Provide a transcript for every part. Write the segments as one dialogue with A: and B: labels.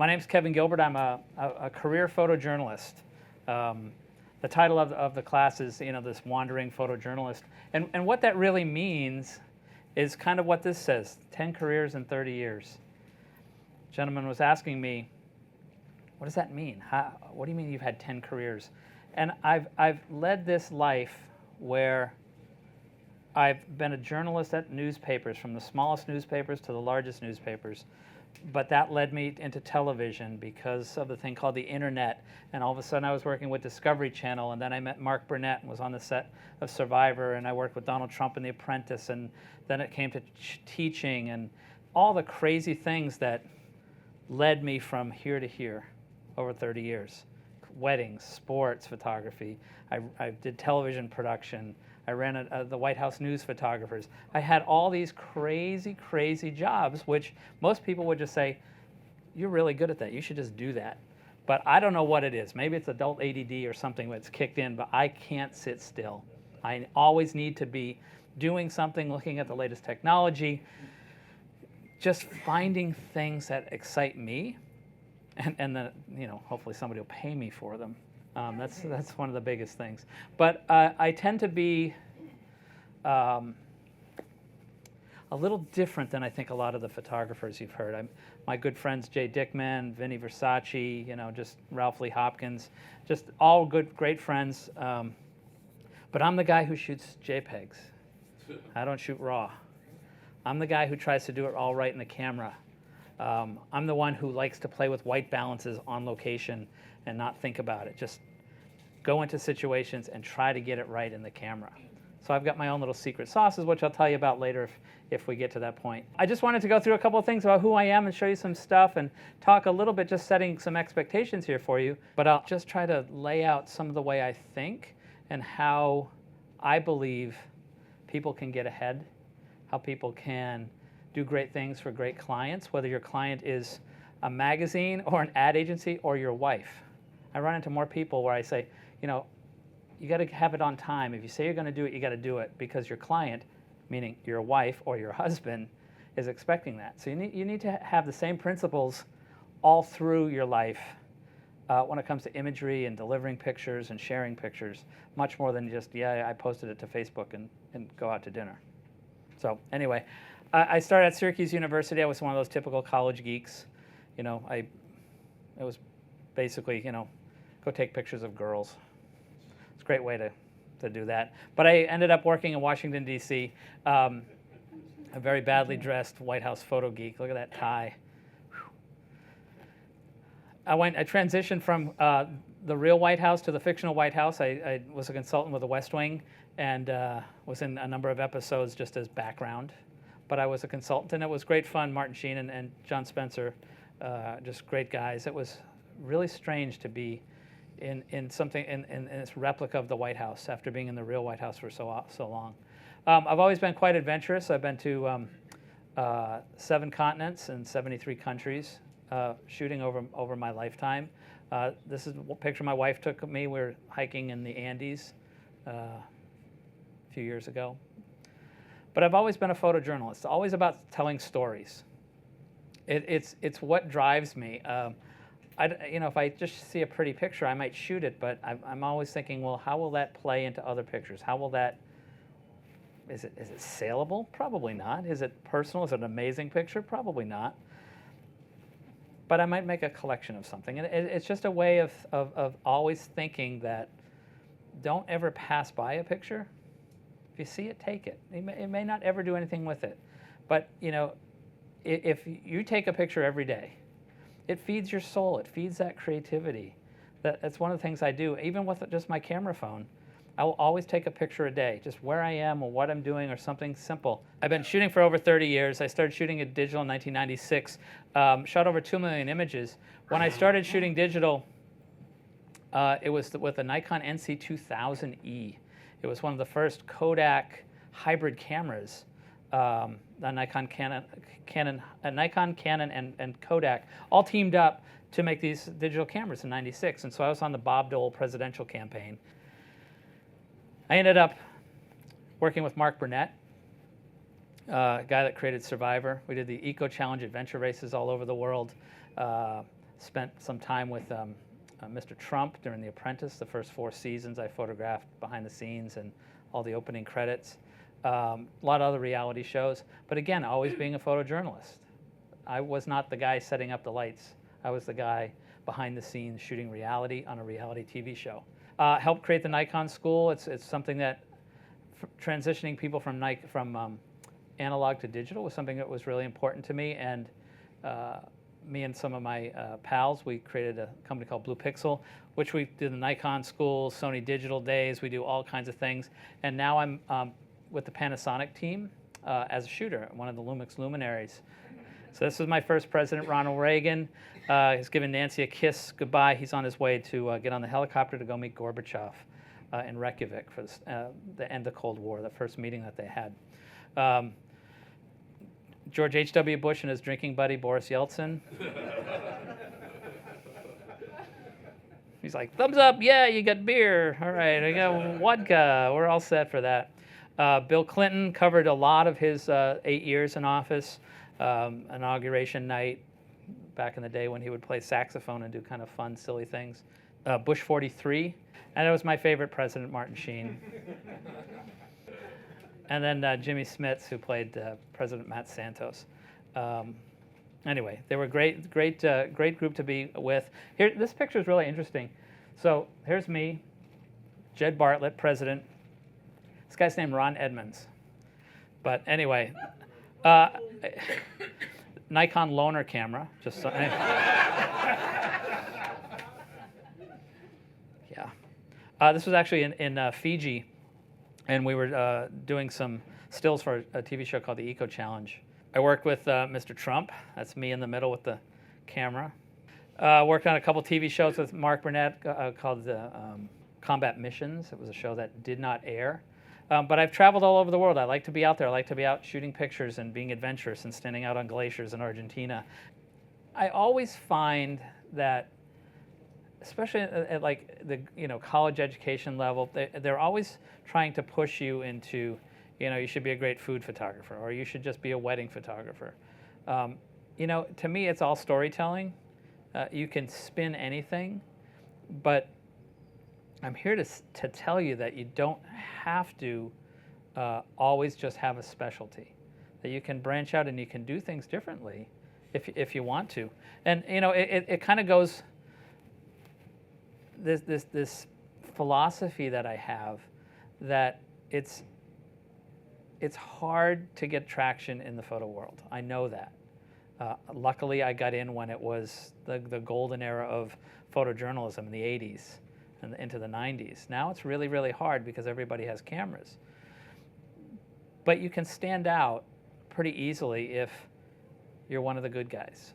A: My name's Kevin Gilbert. I'm a career photojournalist. The title of the class is, this wandering photojournalist. And what that really means is kind of what this says, 10 careers in 30 years. The gentleman was asking me, what does that mean? What do you mean you've had 10 careers? And I've led this life where I've been a journalist at newspapers, from the smallest newspapers to the largest newspapers. But that led me into television because of the thing called the internet. And all of a sudden I was working with Discovery Channel, and then I met Mark Burnett and was on the set of Survivor, and I worked with Donald Trump in The Apprentice, and then it came to teaching and all the crazy things that led me from here to here over 30 years. Weddings, sports, photography. I did television production. I ran the White House news photographers. I had all these crazy, crazy jobs, which most people would just say, you're really good at that. You should just do that. But I don't know what it is. Maybe it's adult ADD or something that's kicked in, but I can't sit still. I always need to be doing something, looking at the latest technology, just finding things that excite me, and then, hopefully somebody will pay me for them. That's one of the biggest things. But I tend to be a little different than I think a lot of the photographers you've heard. My good friends Jay Dickman, Vinny Versace, just Ralph Lee Hopkins, just all great friends. But I'm the guy who shoots JPEGs. I don't shoot RAW. I'm the guy who tries to do it all right in the camera. I'm the one who likes to play with white balances on location and not think about it. Just go into situations and try to get it right in the camera. So I've got my own little secret sauces, which I'll tell you about later if we get to that point. I just wanted to go through a couple of things about who I am and show you some stuff and talk a little bit, just setting some expectations here for you. But I'll just try to lay out some of the way I think and how I believe people can get ahead, how people can do great things for great clients, whether your client is a magazine or an ad agency or your wife. I run into more people where I say, you got to have it on time. If you say you're going to do it, you got to do it, because your client, meaning your wife or your husband, is expecting that. So you need to have the same principles all through your life when it comes to imagery and delivering pictures and sharing pictures, much more than just, I posted it to Facebook and go out to dinner. So anyway, I started at Syracuse University. I was one of those typical college geeks. It was basically, go take pictures of girls. It's a great way to do that. But I ended up working in Washington, D.C., a very badly dressed White House photo geek. Look at that tie. I transitioned from the real White House to the fictional White House. I was a consultant with the West Wing and was in a number of episodes just as background. But I was a consultant, and it was great fun. Martin Sheen and John Spencer, just great guys. It was really strange to be in something in this replica of the White House after being in the real White House for so long. I've always been quite adventurous. I've been to 7 continents and 73 countries, shooting over my lifetime. This is a picture my wife took of me. We were hiking in the Andes a few years ago. But I've always been a photojournalist, always about telling stories. It's what drives me. If I just see a pretty picture, I might shoot it, but I'm always thinking, well, how will that play into other pictures? How will that, is it saleable? Probably not. Is it personal? Is it an amazing picture? Probably not. But I might make a collection of something. And it's just a way of always thinking that don't ever pass by a picture. If you see it, take it. It may not ever do anything with it. But, if you take a picture every day, it feeds your soul. It feeds that creativity. That's one of the things I do. Even with just my camera phone, I will always take a picture a day, just where I am or what I'm doing or something simple. I've been shooting for over 30 years. I started shooting in digital in 1996, shot over 2 million images. When I started shooting digital, it was with a Nikon NC2000E. It was one of the first Kodak hybrid cameras. Nikon, Canon, and Kodak all teamed up to make these digital cameras in '96. And so I was on the Bob Dole presidential campaign. I ended up working with Mark Burnett, a guy that created Survivor. We did the Eco Challenge adventure races all over the world. spent some time with Mr. Trump during The Apprentice. The first 4 seasons I photographed behind the scenes and all the opening credits. A lot of other reality shows. But again, always being a photojournalist. I was not the guy setting up the lights. I was the guy behind the scenes shooting reality on a reality TV show. Helped create the Nikon School. It's something that transitioning people from analog to digital was something that was really important to me. And me and some of my pals, we created a company called Blue Pixel, which we did the Nikon School, Sony Digital Days. We do all kinds of things. And now I'm with the Panasonic team as a shooter, one of the Lumix Luminaries. So this was my first president, Ronald Reagan. He's giving Nancy a kiss goodbye. He's on his way to get on the helicopter to go meet Gorbachev in Reykjavik for the end of the Cold War, the first meeting that they had. George H.W. Bush and his drinking buddy, Boris Yeltsin. He's like, thumbs up, yeah, you got beer. All right, I got vodka. We're all set for that. Bill Clinton covered a lot of his 8 years in office. Inauguration night, back in the day when he would play saxophone and do kind of fun, silly things. Bush 43, and it was my favorite president, Martin Sheen. And then Jimmy Smits, who played President Matt Santos. Anyway, they were great group to be with. Here, this picture is really interesting. So here's me, Jed Bartlett, president. This guy's named Ron Edmonds. But anyway. Nikon loaner camera, just so, yeah. This was actually in Fiji, and we were doing some stills for a TV show called the Eco Challenge. I worked with Mr. Trump. That's me in the middle with the camera. Worked on a couple TV shows with Mark Burnett called Combat Missions. It was a show that did not air. But I've traveled all over the world. I like to be out there. I like to be out shooting pictures and being adventurous and standing out on glaciers in Argentina. I always find that, especially at like the college education level, they're always trying to push you into, you should be a great food photographer, or you should just be a wedding photographer. To me, it's all storytelling. You can spin anything, but I'm here to tell you that you don't have to always just have a specialty, that you can branch out and you can do things differently if you want to. And it kind of goes this philosophy that I have, that it's hard to get traction in the photo world. I know that. Luckily, I got in when it was the golden era of photojournalism in the 80s. And into the 90s. Now it's really, really hard because everybody has cameras. But you can stand out pretty easily if you're one of the good guys.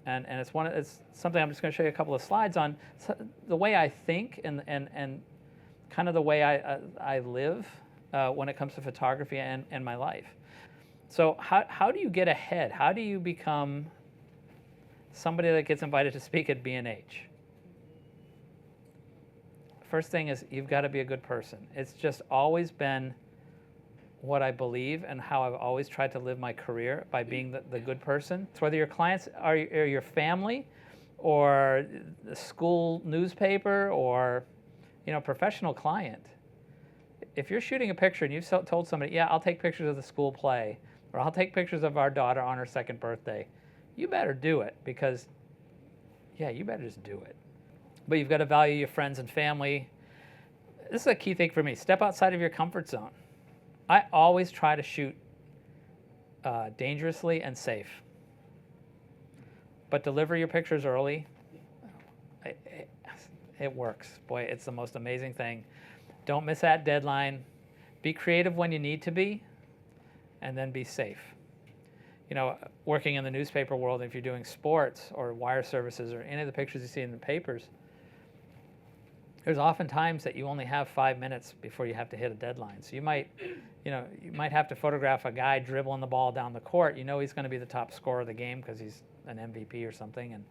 A: And it's something I'm just going to show you a couple of slides on. So the way I think and kind of the way I live when it comes to photography and my life. So how do you get ahead? How do you become somebody that gets invited to speak at B&H? First thing is you've got to be a good person. It's just always been what I believe and how I've always tried to live my career, by being the good person. So whether your clients are your family or the school newspaper or professional client, if you're shooting a picture and you've told somebody, yeah, I'll take pictures of the school play, or I'll take pictures of our daughter on her 2nd birthday, you better do it, because you better just do it. But you've got to value your friends and family. This is a key thing for me. Step outside of your comfort zone. I always try to shoot dangerously and safe. But deliver your pictures early. It works. Boy, it's the most amazing thing. Don't miss that deadline. Be creative when you need to be, and then be safe. Working in the newspaper world, if you're doing sports or wire services or any of the pictures you see in the papers, there's often times that you only have 5 minutes before you have to hit a deadline. So you might have to photograph a guy dribbling the ball down the court. He's going to be the top scorer of the game because he's an MVP or something, and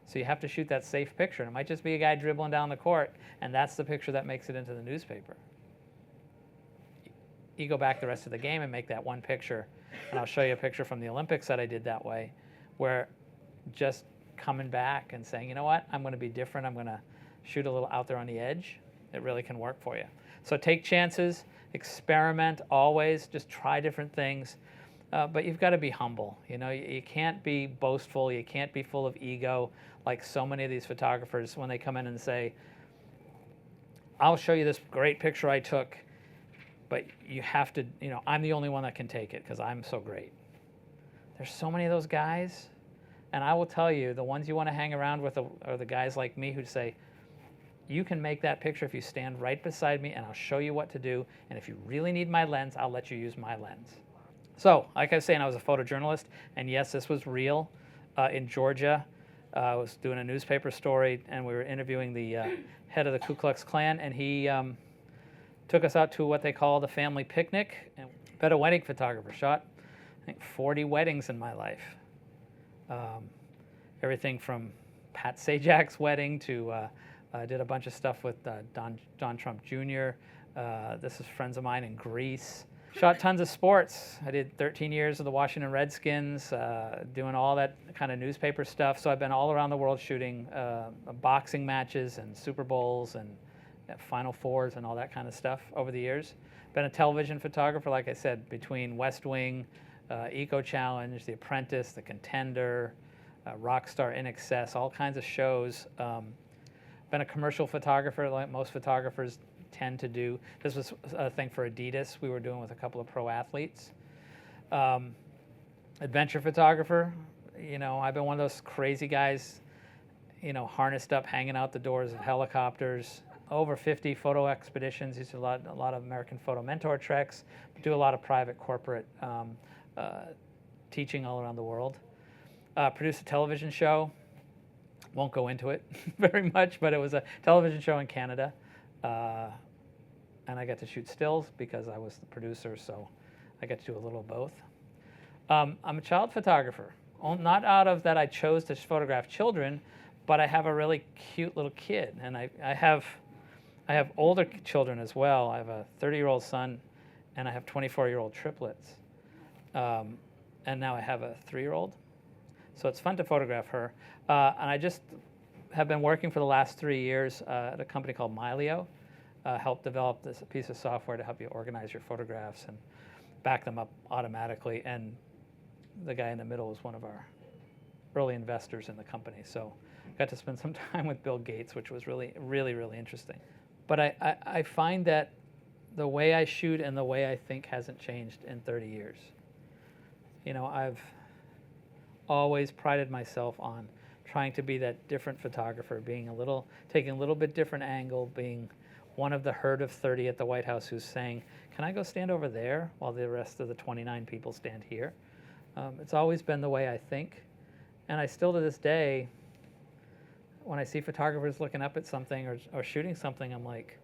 A: so you have to shoot that safe picture. And it might just be a guy dribbling down the court, and that's the picture that makes it into the newspaper. You go back the rest of the game and make that one picture, and I'll show you a picture from the Olympics that I did that way, where just coming back and saying, you know what, I'm going to be different. I'm going to shoot a little out there on the edge. It really can work for you. So take chances, experiment always, just try different things. But you've got to be humble. You know, you can't be boastful. You can't be full of ego like so many of these photographers when they come in and say, I'll show you this great picture I took, but you have to, you know, I'm the only one that can take it because I'm so great. There's so many of those guys. And I will tell you, the ones you want to hang around with are the guys like me who say, you can make that picture if you stand right beside me and I'll show you what to do. And if you really need my lens, I'll let you use my lens. So, like I was saying, I was a photojournalist. And yes, this was real. In Georgia, I was doing a newspaper story and we were interviewing the head of the Ku Klux Klan. And he took us out to what they call the family picnic. And been a wedding photographer, shot, I think, 40 weddings in my life. Everything from Pat Sajak's wedding to I did a bunch of stuff with Don Trump Jr. This is friends of mine in Greece. Shot tons of sports. I did 13 years of the Washington Redskins, doing all that kind of newspaper stuff. So I've been all around the world shooting boxing matches and Super Bowls and Final Fours and all that kind of stuff over the years. Been a television photographer, like I said, between West Wing, Eco Challenge, The Apprentice, The Contender, Rockstar In Excess, all kinds of shows. Been a commercial photographer like most photographers tend to do. This was a thing for Adidas we were doing with a couple of pro athletes. Adventure photographer, you know, I've been one of those crazy guys, you know, harnessed up, hanging out the doors of helicopters. Over 50 photo expeditions. Used to do a lot of American Photo Mentor treks. Do a lot of private corporate teaching all around the world. Produced a television show. Won't go into it very much, but it was a television show in Canada. And I got to shoot stills because I was the producer, so I got to do a little of both. I'm a child photographer. Not out of that I chose to photograph children, but I have a really cute little kid. And I have older children as well. I have a 30-year-old son, and I have 24-year-old triplets. And now I have a 3-year-old. So it's fun to photograph her. And I just have been working for the last 3 years at a company called Milio. Helped develop this piece of software to help you organize your photographs and back them up automatically. And the guy in the middle was one of our early investors in the company. So I got to spend some time with Bill Gates, which was really, really, really interesting. But I find that the way I shoot and the way I think hasn't changed in 30 years. You know, I've always prided myself on trying to be that different photographer, taking a little bit different angle, being one of the herd of 30 at the White House who's saying, can I go stand over there while the rest of the 29 people stand here? It's always been the way I think. And I still to this day, when I see photographers looking up at something or shooting something, I'm like,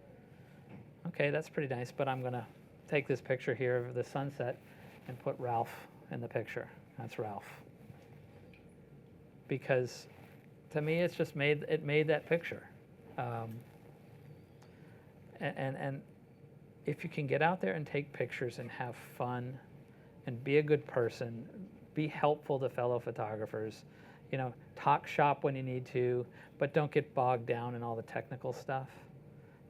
A: okay, that's pretty nice, but I'm going to take this picture here of the sunset and put Ralph in the picture. That's Ralph. Because to me, it's just made that picture. And if you can get out there and take pictures and have fun and be a good person, be helpful to fellow photographers, you know, talk shop when you need to, but don't get bogged down in all the technical stuff.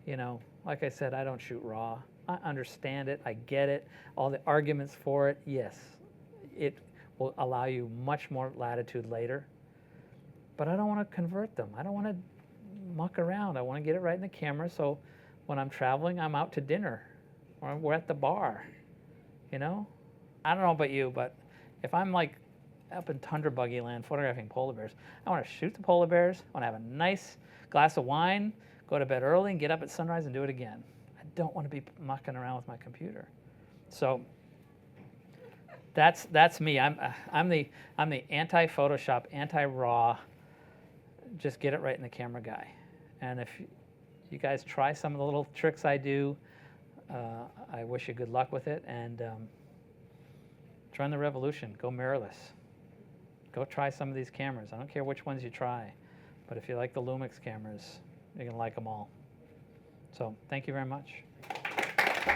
A: You know, like I said, I don't shoot raw. I understand it. I get it. All the arguments for it, yes, it will allow you much more latitude later. But I don't want to convert them. I don't want to muck around. I want to get it right in the camera so when I'm traveling, I'm out to dinner or we're at the bar, you know? I don't know about you, but if I'm like up in tundra buggy land photographing polar bears, I want to shoot the polar bears. I want to have a nice glass of wine, go to bed early, and get up at sunrise and do it again. I don't want to be mucking around with my computer. So that's me. I'm the anti-Photoshop, anti-raw, just get it right in the camera guy. And if you guys try some of the little tricks I do, I wish you good luck with it. And join the revolution. Go mirrorless. Go try some of these cameras. I don't care which ones you try, but if you like the Lumix cameras, you're going to like them all. So thank you very much.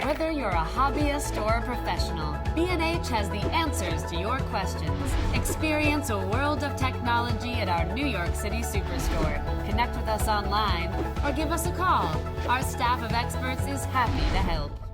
B: Whether you're a hobbyist or a professional, B&H has the answers to your your questions. Experience a world of technology at our New York City Superstore. Connect with us online or give us a call. Our staff of experts is happy to help.